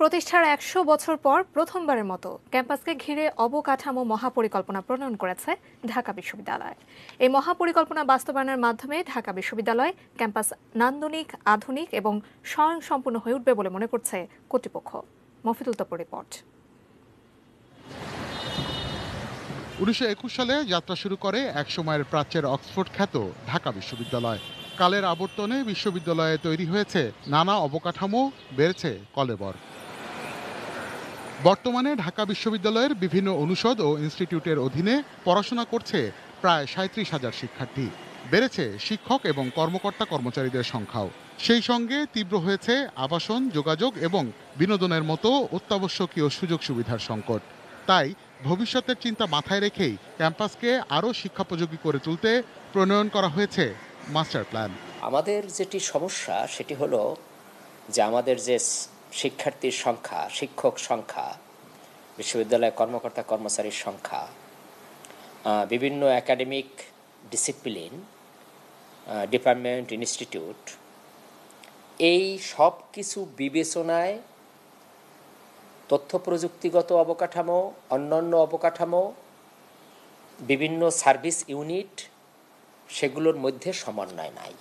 প্রতিষ্ঠার ১০০ বছর পর প্রথমবারের মতো ক্যাম্পাসকে ঘিরে অবকাঠামো মহাপরিকল্পনা প্রণয়ন করেছে ঢাকা বিশ্ববিদ্যালয়। এই মহাপরিকল্পনা বাস্তবায়নের মাধ্যমে ঢাকা বিশ্ববিদ্যালয় ক্যাম্পাস নান্দনিক, আধুনিক এবং স্বয়ংসম্পূর্ণ হয়ে উঠবে বলে মনে করছে কর্তৃপক্ষ। মফিদুল তপর রিপোর্ট। ১৯২১ সালে যাত্রা শুরু করে একসময়ের প্রাচ্যের অক্সফোর্ড খ্যাত ঢাকা বিশ্ববিদ্যালয়। কালের আবর্তনে বিশ্ববিদ্যালয়ে তৈরি হয়েছে নানা অবকাঠামো, বেড়েছে কলেবর। বর্তমানে ঢাকা বিশ্ববিদ্যালয়ের বিভিন্ন অনুষদ ও ইনস্টিটিউটের অধীনে পড়াশোনা করছে প্রায় ৩৭,০০০ শিক্ষার্থী। বেড়েছে শিক্ষক এবং কর্মকর্তা কর্মচারীদের সংখ্যাও। সেই সঙ্গে তীব্র হয়েছে আবাসন, যোগাযোগ এবং বিনোদনের মতো অত্যাবশ্যকীয় সুযোগ সুবিধার সংকট। তাই ভবিষ্যতের চিন্তা মাথায় রেখেই ক্যাম্পাসকে আরও শিক্ষাোপযোগী করে তুলতে প্রণয়ন করা হয়েছে মাস্টার প্ল্যান। আমাদের যেটি সমস্যা সেটি হলো যে আমাদের যে শিক্ষার্থীর সংখ্যা, শিক্ষক সংখ্যা, বিশ্ববিদ্যালয়ের কর্মকর্তা কর্মচারীর সংখ্যা, বিভিন্ন একাডেমিক ডিসিপ্লিন, ডিপার্টমেন্ট, ইনস্টিটিউট, এই সব কিছু বিবেচনায় তথ্য প্রযুক্তিগত অবকাঠামো, অন্যান্য অবকাঠামো, বিভিন্ন সার্ভিস ইউনিট, সেগুলোর মধ্যে সমন্বয় নাই।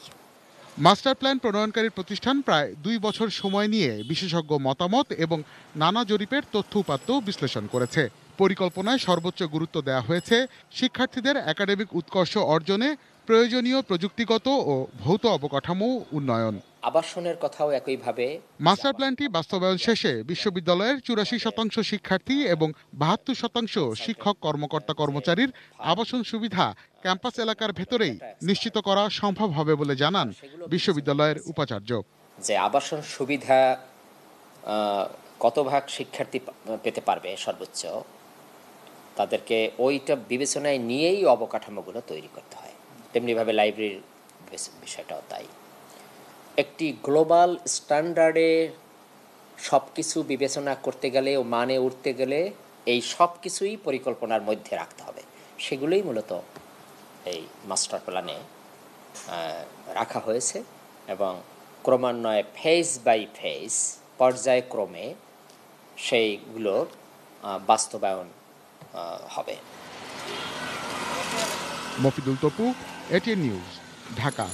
মাস্টার প্ল্যান প্রণয়নকারী প্রতিষ্ঠান প্রায় ২ বছর সময় নিয়ে বিশেষজ্ঞ মতামত এবং নানা জরিপের তথ্য উপাত্ত বিশ্লেষণ করেছে। পরিকল্পনায় সর্বোচ্চ গুরুত্ব দেওয়া হয়েছে শিক্ষার্থীদের একাডেমিক উৎকর্ষ অর্জনে প্রয়োজনীয় প্রযুক্তিগত ও ভৌত অবকাঠামো উন্নয়ন। আবাসনের কথাও একইভাবে। মাস্টার প্ল্যানটি বাস্তবায়ন শেষে বিশ্ববিদ্যালয়ের ৮৪% শিক্ষার্থী এবং ৭২% শিক্ষক কর্মকর্তা কর্মচারীর আবাসন সুবিধা ক্যাম্পাস এলাকার ভেতরেই নিশ্চিত করা সম্ভব হবে বলে জানান বিশ্ববিদ্যালয়ের উপাচার্য। যে আবাসন সুবিধা কত ভাগ শিক্ষার্থী পেতে পারবে সর্বোচ্চ, তাদেরকে ওইটা বিবেচনায় নিয়েই অবকাঠামোগুলো তৈরি করতে হয়। তেমনিভাবে লাইব্রেরির বিষয়টাও তাই। একটি গ্লোবাল স্ট্যান্ডার্ডে সব কিছু বিবেচনা করতে গেলে ও মানে উঠতে গেলে এই সব কিছুই পরিকল্পনার মধ্যে রাখতে হবে। সেগুলোই মূলত এই মাস্টার প্ল্যানে রাখা হয়েছে এবং ক্রমান্বয়ে ফেজ বাই ফেজ, পর্যায়ক্রমে সেইগুলোর বাস্তবায়ন হবে। Mofidul Topu, ATN news, Dhaka.